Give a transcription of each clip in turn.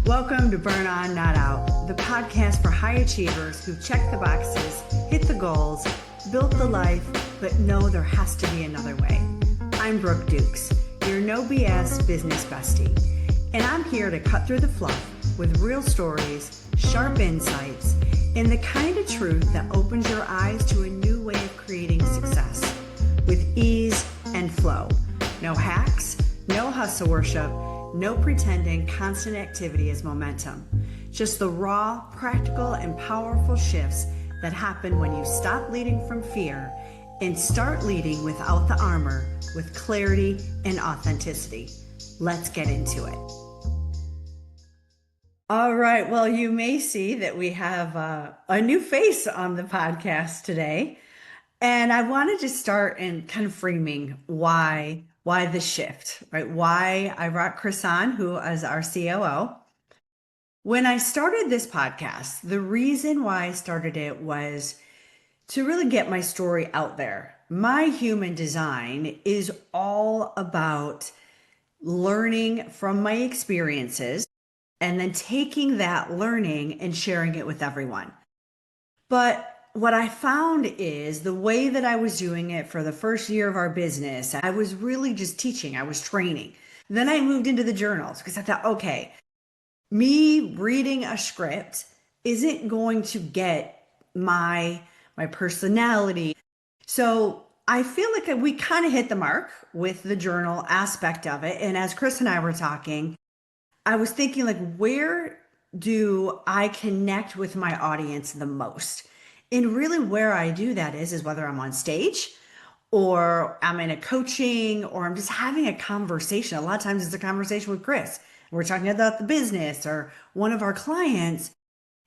Welcome to Burn On, Not Out, the podcast for high achievers who check the boxes, hit the goals, built the life, but know there has to be another way. I'm Brooke Dukes, your no BS business bestie, and I'm here to cut through the fluff with real stories, sharp insights, and the kind of truth that opens your eyes to a new way of creating success with ease and flow. No hacks, no hustle worship, no pretending constant activity is momentum. Just the raw, practical, and powerful shifts that happen when you stop leading from fear and start leading without the armor, with clarity and authenticity. Let's get into it. All right. Well, you may see that we have a new face on the podcast today. And I wanted to start in kind of framing why the shift, right? Why I brought Chris on, who is our COO. When I started this podcast, the reason why I started it was to really get my story out there. My human design is all about learning from my experiences and then taking that learning and sharing it with everyone. But what I found is the way that I was doing it for the first year of our business, I was really just teaching, I was training. Then I moved into the journals because I thought, okay, me reading a script isn't going to get my personality. So I feel like we kind of hit the mark with the journal aspect of it. And as Chris and I were talking, I was thinking, like, where do I connect with my audience the most? And really where I do that is whether I'm on stage or I'm in a coaching or I'm just having a conversation. A lot of times it's a conversation with Chris. We're talking about the business or one of our clients.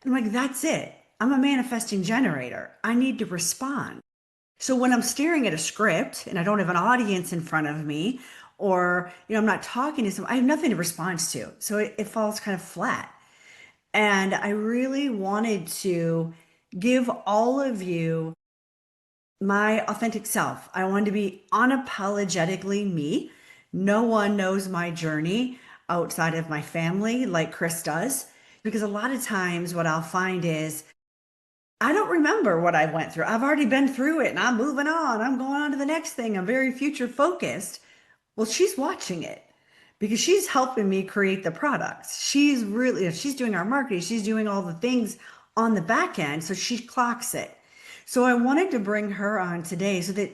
I'm like, that's it. I'm a manifesting generator. I need to respond. So when I'm staring at a script and I don't have an audience in front of me, or I'm not talking to someone, I have nothing to respond to. So it falls kind of flat. And I really wanted to give all of you my authentic self. I wanted to be unapologetically me. No one knows my journey outside of my family like Chris does. Because a lot of times what I'll find is I don't remember what I went through. I've already been through it and I'm moving on. I'm going on to the next thing. I'm very future focused. Well, she's watching it because she's helping me create the products. She's really, if she's doing our marketing, she's doing all the things on the back end. So she clocks it. So I wanted to bring her on today so that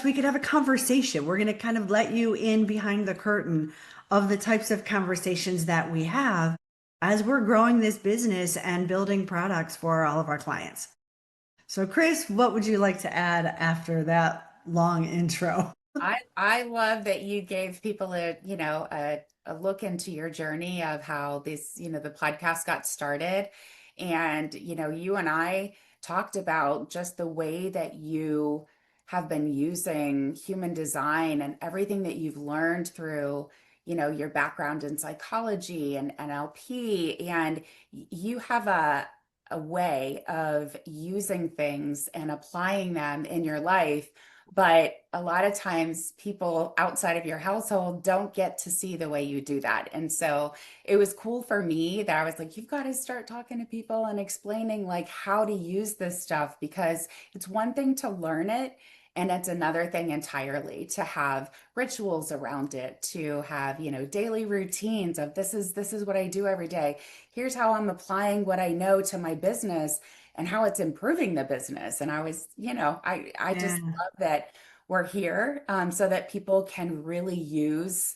we could have a conversation. We're going to kind of let you in behind the curtain of the types of conversations that we have as we're growing this business and building products for all of our clients. So Chris, what would you like to add after that long intro? I love that you gave people a look into your journey of how this, the podcast got started. And, you and I talked about just the way that you have been using human design and everything that you've learned through, your background in psychology and NLP. And you have a way of using things and applying them in your life. But a lot of times people outside of your household don't get to see the way you do that. And so it was cool for me that I was like, you've got to start talking to people and explaining like how to use this stuff, because it's one thing to learn it. And it's another thing entirely to have rituals around it, to have, daily routines of this is what I do every day. Here's how I'm applying what I know to my business and how it's improving the business. And I was, I just love that we're here so that people can really use,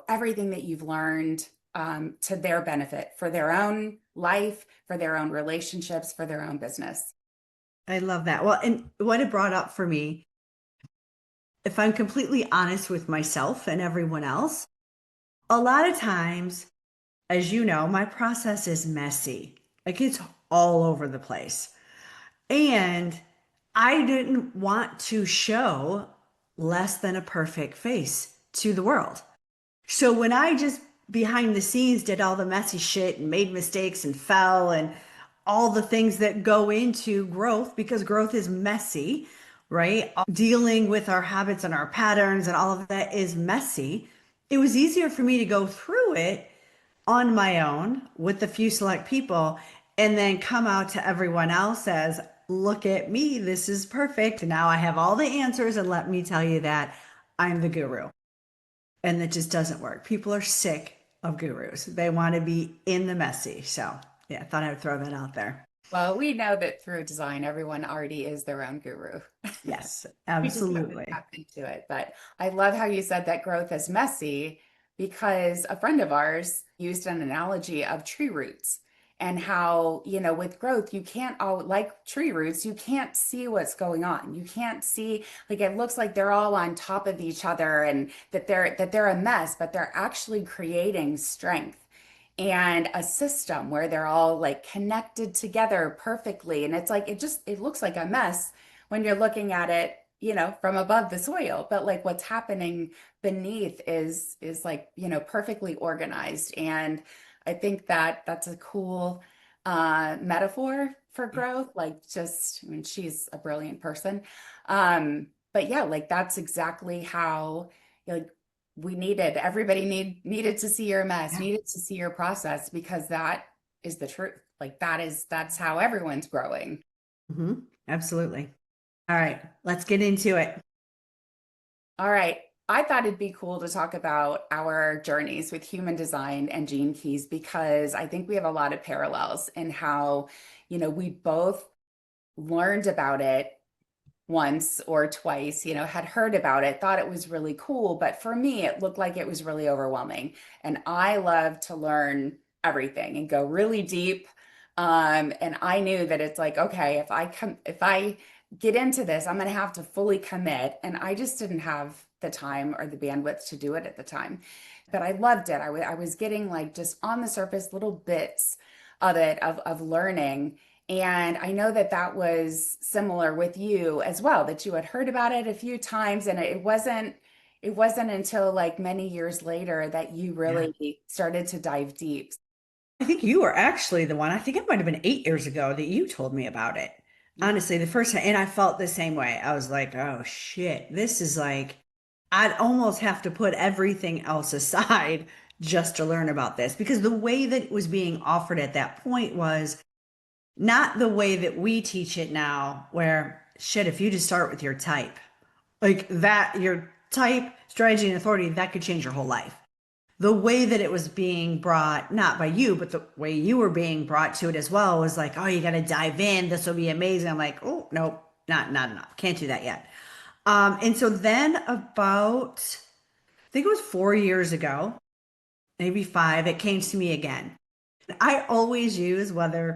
everything that you've learned to their benefit for their own life, for their own relationships, for their own business. I love that. Well, and what it brought up for me, if I'm completely honest with myself and everyone else, a lot of times, as you know, my process is messy. Like it's all over the place. And I didn't want to show less than a perfect face to the world. So when I just behind the scenes did all the messy shit and made mistakes and fell and all the things that go into growth, because growth is messy, right? Dealing with our habits and our patterns and all of that is messy. It was easier for me to go through it on my own with a few select people and then come out to everyone else as, look at me, this is perfect. Now I have all the answers, and let me tell you that I'm the guru. And that just doesn't work. People are sick of gurus. They want to be in the messy. So, yeah, I thought I would throw that out there. Well, we know that through design, everyone already is their own guru. Yes, We just have to absolutely. tap into it. But I love how you said that growth is messy because a friend of ours used an analogy of tree roots and how, with growth, you can't all like tree roots, you can't see what's going on. You can't see, like it looks like they're all on top of each other and that they're a mess, but they're actually creating strength and a system where they're all like connected together perfectly. And it's like it looks like a mess when you're looking at it, from above the soil, but like what's happening beneath is like, perfectly organized. And I think that that's a cool metaphor for growth. Like just, I mean, she's a brilliant person. But yeah, like that's exactly how, like, everybody needed to see your mess, Yeah. needed to see your process because that is the truth. Like that's how everyone's growing. Hmm. Absolutely. All right, let's get into it. All right. I thought it'd be cool to talk about our journeys with human design and Gene Keys because I think we have a lot of parallels in how, we both learned about it once or twice, had heard about it, thought it was really cool. But for me, it looked like it was really overwhelming. And I love to learn everything and go really deep. And I knew that it's like, okay, if I get into this, I'm going to have to fully commit. And I just didn't have the time or the bandwidth to do it at the time. But I loved it. I was getting like just on the surface little bits of it, of learning. And I know that that was similar with you as well, that you had heard about it a few times and it wasn't until like many years later that you Yeah. really started to dive deep. I think you were actually the one. I think it might have been 8 years ago that you told me about it. Honestly, the first time, and I felt the same way. I was like, oh shit, this is like, I'd almost have to put everything else aside just to learn about this because the way that it was being offered at that point was not the way that we teach it now, where shit, if you just start with your type, like that, your type, strategy, and authority, that could change your whole life. The way that it was being brought, not by you, but the way you were being brought to it as well was like, oh, you got to dive in. This will be amazing. I'm like, oh, nope, not enough. Can't do that yet. And so then about, I think it was 4 years ago, maybe five, it came to me again. I always use whether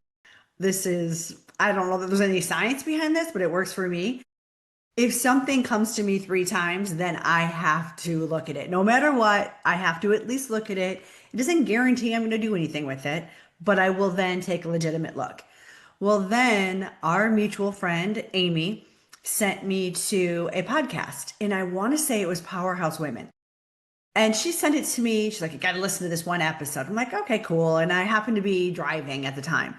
this is, I don't know that there's any science behind this, but it works for me. If something comes to me 3 times, then I have to look at it. No matter what, I have to at least look at it. It doesn't guarantee I'm going to do anything with it, but I will then take a legitimate look. Well, then our mutual friend, Amy, sent me to a podcast, and I want to say it was Powerhouse Women. And she sent it to me. She's like, you got to listen to this one episode. I'm like, okay, cool. And I happened to be driving at the time.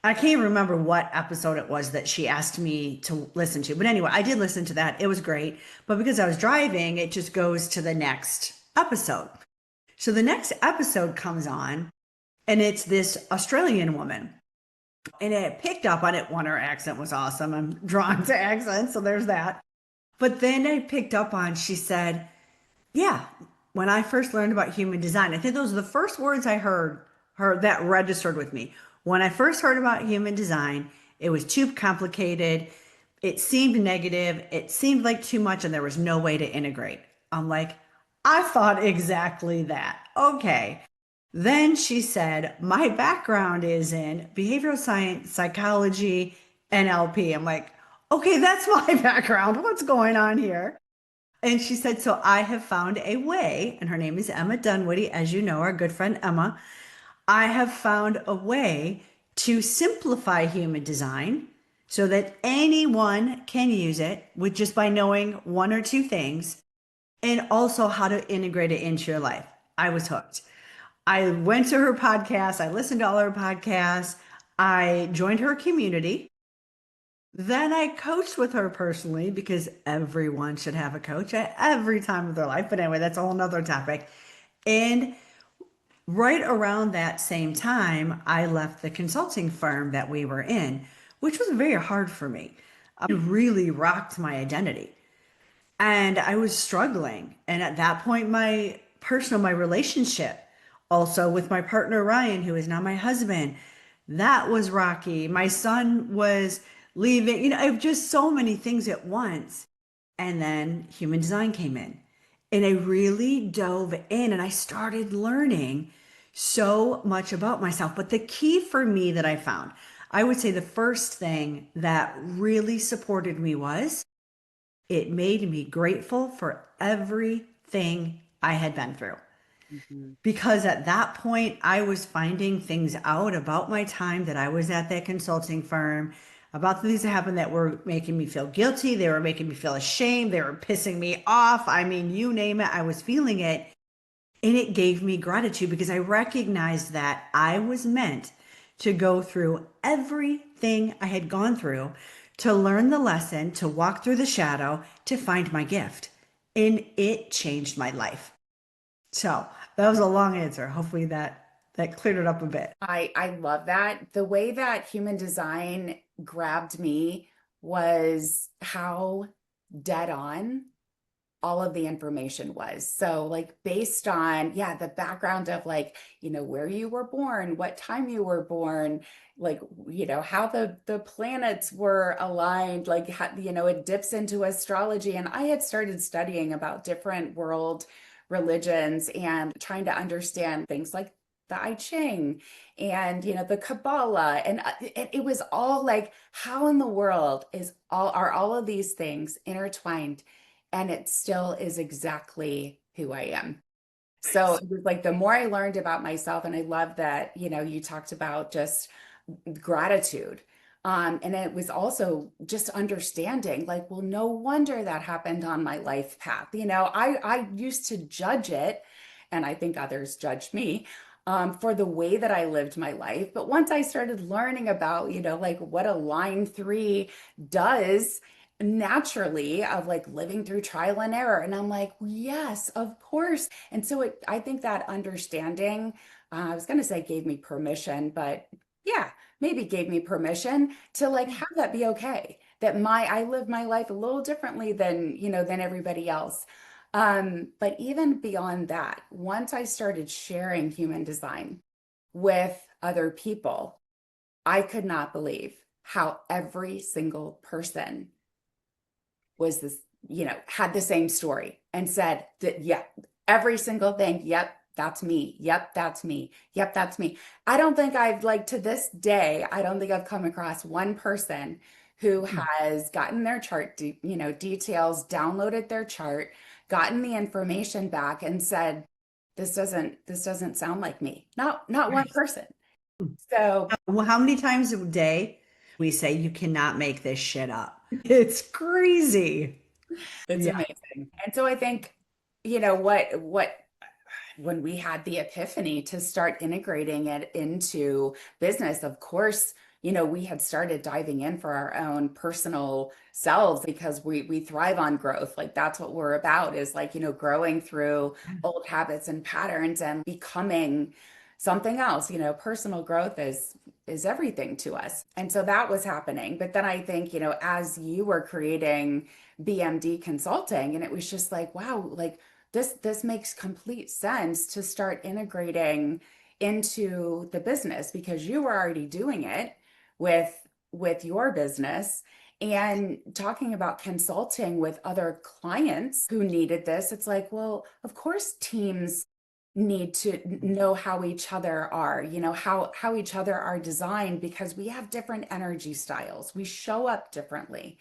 I can't even remember what episode it was that she asked me to listen to. But anyway, I did listen to that. It was great. But because I was driving, it just goes to the next episode. So the next episode comes on, and it's this Australian woman. And it picked up on it. One, her accent was awesome. I'm drawn to accents. So there's that. But then I picked up on, she said, yeah, when I first learned about human design, I think those are the first words I heard that registered with me. When I first heard about human design, it was too complicated. It seemed negative. It seemed like too much, and there was no way to integrate. I'm like, I thought exactly that. Okay. Then she said, my background is in behavioral science, psychology, NLP. I'm like, okay, that's my background. What's going on here? And she said, so I have found a way, and her name is Emma Dunwoody, as you know, our good friend Emma. I have found a way to simplify human design so that anyone can use it with just by knowing one or two things and also how to integrate it into your life. I was hooked. I went to her podcast, I listened to all her podcasts, I joined her community. Then I coached with her personally because everyone should have a coach at every time of their life. But anyway, that's a whole nother topic. And right around that same time, I left the consulting firm that we were in, which was very hard for me. It really rocked my identity. And I was struggling. And at that point, my relationship, also with my partner, Ryan, who is now my husband, that was rocky. My son was leaving, just so many things at once. And then human design came in. And I really dove in and I started learning so much about myself. But the key for me that I found, I would say the first thing that really supported me was it made me grateful for everything I had been through. Mhm. Because at that point, I was finding things out about my time that I was at that consulting firm, about the things that happened that were making me feel guilty. They were making me feel ashamed. They were pissing me off. I mean, you name it, I was feeling it. And it gave me gratitude because I recognized that I was meant to go through everything I had gone through to learn the lesson, to walk through the shadow, to find my gift. And it changed my life. So that was a long answer. Hopefully that cleared it up a bit. I love that. The way that human design grabbed me was how dead on all of the information was. So like based on, yeah, the background of like, where you were born, what time you were born, like, how the planets were aligned, like how, it dips into astrology. And I had started studying about different world religions and trying to understand things like the I Ching and the Kabbalah, and it was all like, how in the world are all of these things intertwined, and it still is exactly who I am. So Nice. it was like the more I learned about myself, and I love that, you talked about just gratitude. And it was also just understanding, like, well, no wonder that happened on my life path. I used to judge it, and I think others judged me for the way that I lived my life. But once I started learning about, like what a line three does naturally of like living through trial and error. And I'm like, yes, of course. And so I think that understanding, I was going to say gave me permission, but yeah, maybe gave me permission to like have that be okay. That I live my life a little differently than, than everybody else. But even beyond that, once I started sharing human design with other people, I could not believe how every single person was this, had the same story and said that, yeah, every single thing. Yep, that's me. Yep, that's me. Yep, that's me. I don't think I've, like, to this day, I don't think I've come across one person who has gotten their chart, details, downloaded their chart, gotten the information back and said, this doesn't sound like me. Not one Nice. person. So Well, how many times a day we say you cannot make this shit up? It's crazy. it's Yeah. amazing. And so I think, what when we had the epiphany to start integrating it into business, of course, we had started diving in for our own personal selves because we thrive on growth. Like that's what we're about is like, growing through old habits and patterns and becoming something else. Personal growth is everything to us. And so that was happening. But then I think, as you were creating BMD consulting, and it was just like, wow, like this makes complete sense to start integrating into the business because you were already doing it with your business and talking about consulting with other clients who needed this. It's like, well, of course teams need to know how each other are, how each other are designed because we have different energy styles, we show up differently.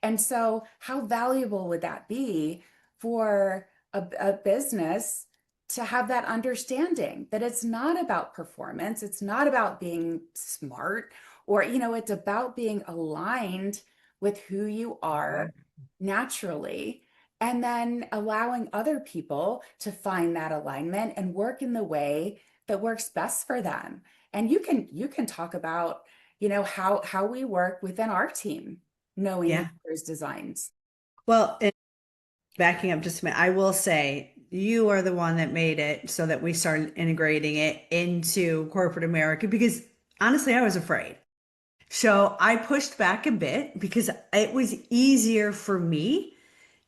And so, how valuable would that be for a business to have that understanding that it's not about performance, it's not about being smart, or, it's about being aligned with who you are naturally, and then allowing other people to find that alignment and work in the way that works best for them. And you can talk about, how we work within our team knowing each Yeah. other's designs. Well, and backing up just a minute, I will say you are the one that made it so that we started integrating it into corporate America because honestly, I was afraid. So I pushed back a bit because it was easier for me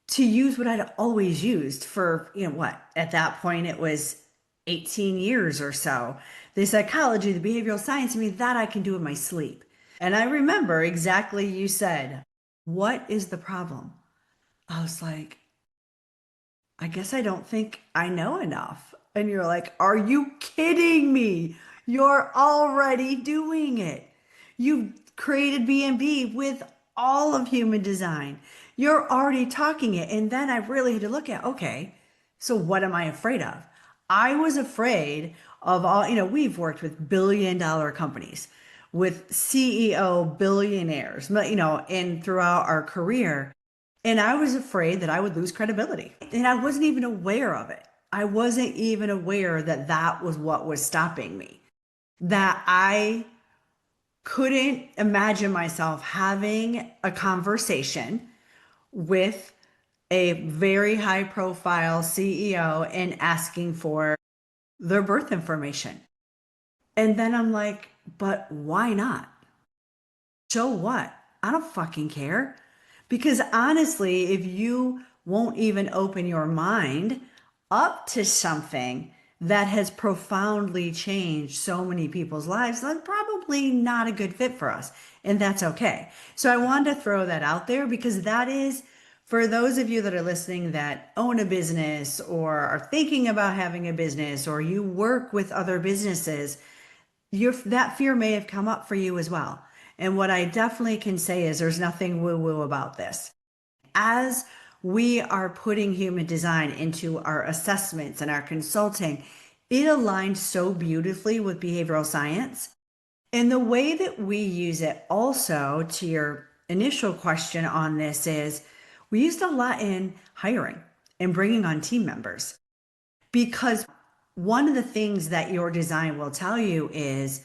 to use what I'd always used for, what, at that point it was 18 years or so. The psychology, the behavioral science, I mean, that I can do in my sleep. And I remember exactly you said, what is the problem? I was like, I guess I don't think I know enough. And you're like, are you kidding me? You're already doing it. You've created B&B with all of human design. You're already talking it. And then I really had to look at, okay, so what am I afraid of? I was afraid of all, we've worked with billion-dollar companies, with CEO billionaires, and throughout our career. And I was afraid that I would lose credibility. And I wasn't even aware of it. I wasn't even aware that that was what was stopping me. That I couldn't imagine myself having a conversation with a very high profile CEO and asking for their birth information. And then I'm like, but why not? So what? I don't fucking care. Because honestly, if you won't even open your mind up to something that has profoundly changed so many people's lives, that's probably not a good fit for us. And that's okay. So I wanted to throw that out there because that is for those of you that are listening that own a business or are thinking about having a business or you work with other businesses, that fear may have come up for you as well. And what I definitely can say is there's nothing woo woo about this. As we are putting human design into our assessments and our consulting, it aligns so beautifully with behavioral science. And the way that we use it also, to your initial question on this, is we used a lot in hiring and bringing on team members. Because one of the things that your design will tell you is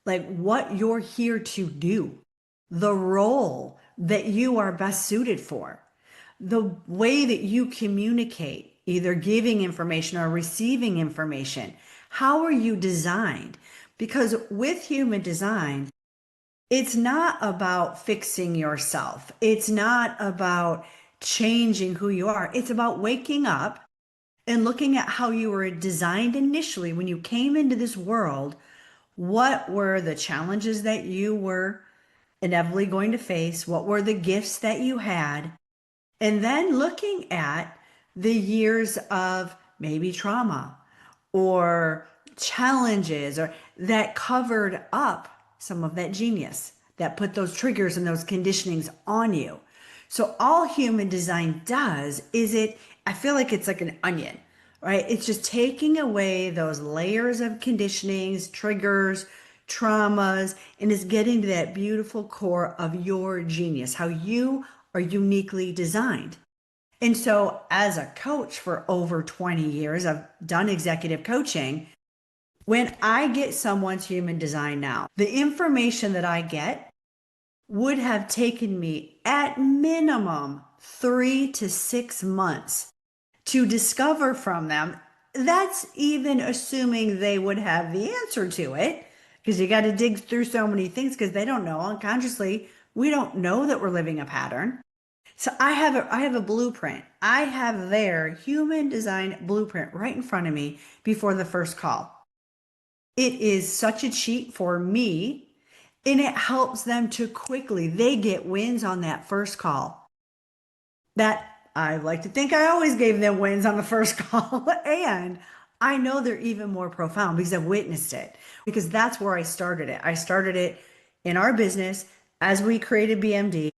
like what you're here to do, the role that you are best suited for, the way that you communicate, either giving information or receiving information. How are you designed? Because with human design, it's not about fixing yourself. It's not about changing who you are. It's about waking up and looking at how you were designed initially when you came into this world. What were the challenges that you were inevitably going to face? What were the gifts that you had? And then looking at the years of maybe trauma or challenges or that covered up some of that genius that put those triggers and those conditionings on you. So all human design does is I feel like it's like an onion, right? It's just taking away those layers of conditionings, triggers, traumas, and is getting to that beautiful core of your genius, how you are uniquely designed. And so, as a coach for over 20 years, I've done executive coaching. When I get someone's human design now, the information that I get would have taken me at minimum 3 to 6 months to discover from them. That's even assuming they would have the answer to it, because you got to dig through so many things because they don't know. Unconsciously, we don't know that we're living a pattern. So I have a blueprint. I have their human design blueprint right in front of me before the first call. It is such a cheat for me, and it helps them to quickly, they get wins on that first call. That I like to think I always gave them wins on the first call. And I know they're even more profound because I've witnessed it, because that's where I started it. I started it in our business as we created BMD,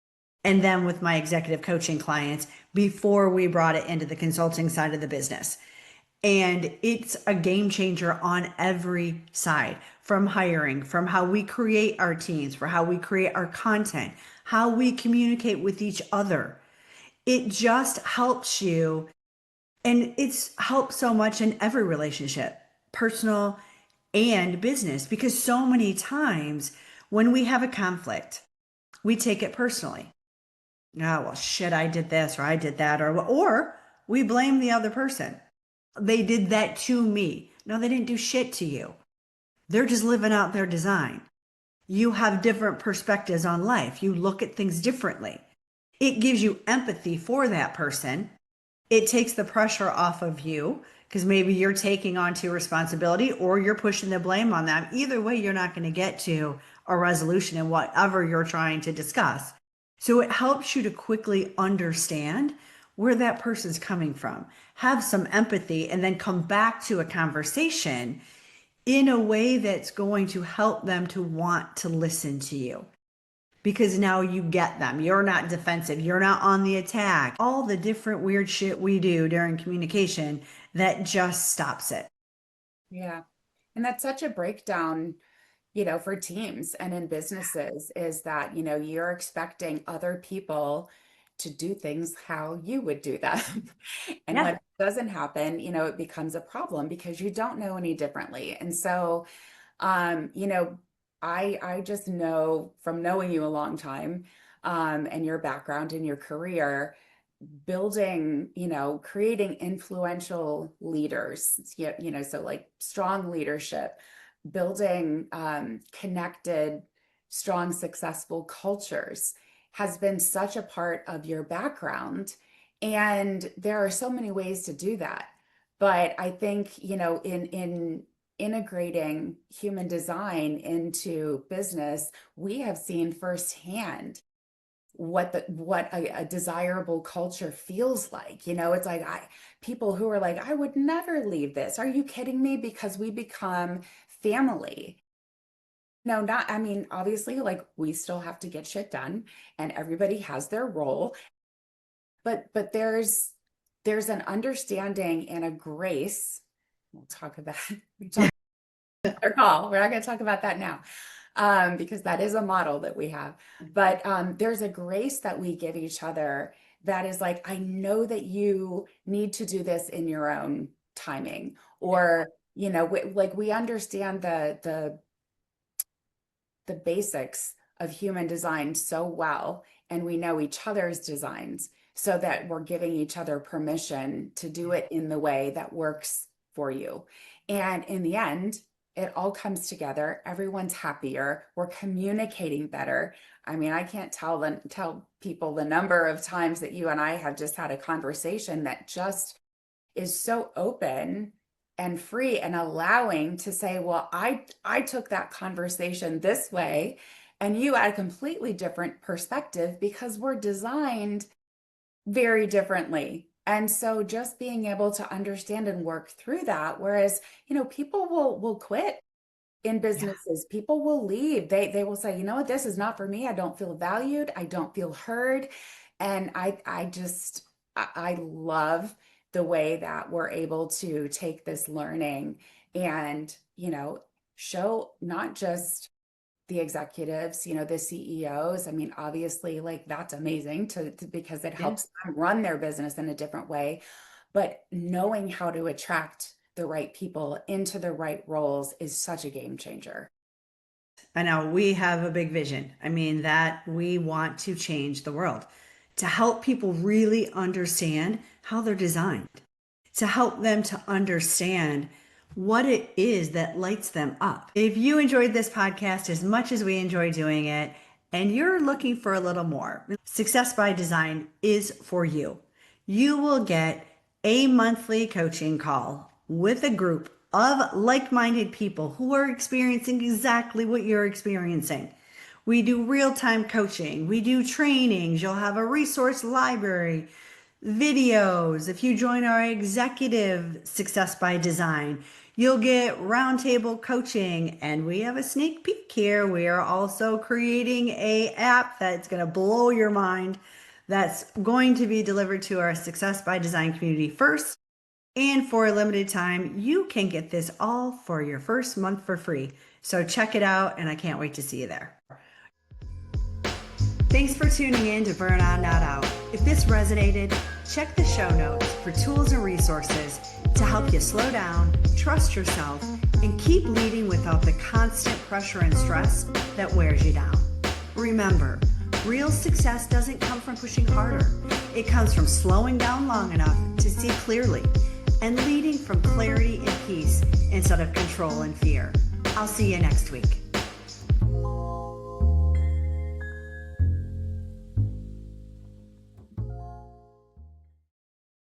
and then with my executive coaching clients before we brought it into the consulting side of the business. And it's a game changer on every side, from hiring, from how we create our teams, for how we create our content, how we communicate with each other. It just helps you. And it's helped so much in every relationship, personal and business, because so many times when we have a conflict, we take it personally. Oh, well, shit, I did this or I did that, or we blame the other person. They did that to me. No, they didn't do shit to you. They're just living out their design. You have different perspectives on life. You look at things differently. It gives you empathy for that person. It takes the pressure off of you because maybe you're taking on to responsibility or you're pushing the blame on them. Either way, you're not going to get to a resolution in whatever you're trying to discuss. So it helps you to quickly understand where that person's coming from, have some empathy, and then come back to a conversation in a way that's going to help them to want to listen to you. Because now you get them. You're not defensive. You're not on the attack. All the different weird shit we do during communication that just stops it. Yeah. And that's such a breakdown, for teams and in businesses, is that, you're expecting other people to do things how you would do them. And when Yeah. it doesn't happen, it becomes a problem because you don't know any differently. And so, um, you know, I just know from knowing you a long time, and your background and your career, building, creating influential leaders, so like strong leadership, building connected, strong, successful cultures has been such a part of your background. And there are so many ways to do that. But I think, in integrating human design into business, we have seen firsthand what a desirable culture feels like. It's like people who are like, I would never leave this. Are you kidding me? Because we become family. No, not, I mean, obviously, like we still have to get shit done and everybody has their role, but there's an understanding and a grace. We'll talk about we talk our call. We're not going to talk about that now, because that is a model that we have. But there's a grace that we give each other that is like, I know that you need to do this in your own timing, or we understand the basics of human design so well, and we know each other's designs, so that we're giving each other permission to do it in the way that works for you. And in the end, it all comes together. Everyone's happier. We're communicating better. I mean, I can't tell people the number of times that you and I have just had a conversation that just is so open and free and allowing to say, well, I took that conversation this way, and you had a completely different perspective because we're designed very differently. And so just being able to understand and work through that, whereas, people will quit in businesses, people will leave. They will say, you know what, this is not for me. I don't feel valued. I don't feel heard. And I love the way that we're able to take this learning and, show not just the executives, the CEOs. I mean, obviously, like that's amazing because it helps them run their business in a different way. But knowing how to attract the right people into the right roles is such a game changer. I know we have a big vision. I mean, that we want to change the world, to help people really understand how they're designed, to help them to understand what it is that lights them up. If you enjoyed this podcast as much as we enjoy doing it, and you're looking for a little more, Success by Design is for you. You will get a monthly coaching call with a group of like-minded people who are experiencing exactly what you're experiencing. We do real-time coaching. We do trainings. You'll have a resource library, videos. If you join our executive Success by Design, you'll get roundtable coaching, and we have a sneak peek here. We are also creating a app that's going to blow your mind. That's going to be delivered to our Success by Design community first. And for a limited time, you can get this all for your first month for free. So check it out, and I can't wait to see you there. Thanks for tuning in to Burn On Not Out. If this resonated, check the show notes for tools and resources to help you slow down, trust yourself, and keep leading without the constant pressure and stress that wears you down. Remember, real success doesn't come from pushing harder. It comes from slowing down long enough to see clearly. and leading from clarity and peace instead of control and fear. I'll see you next week.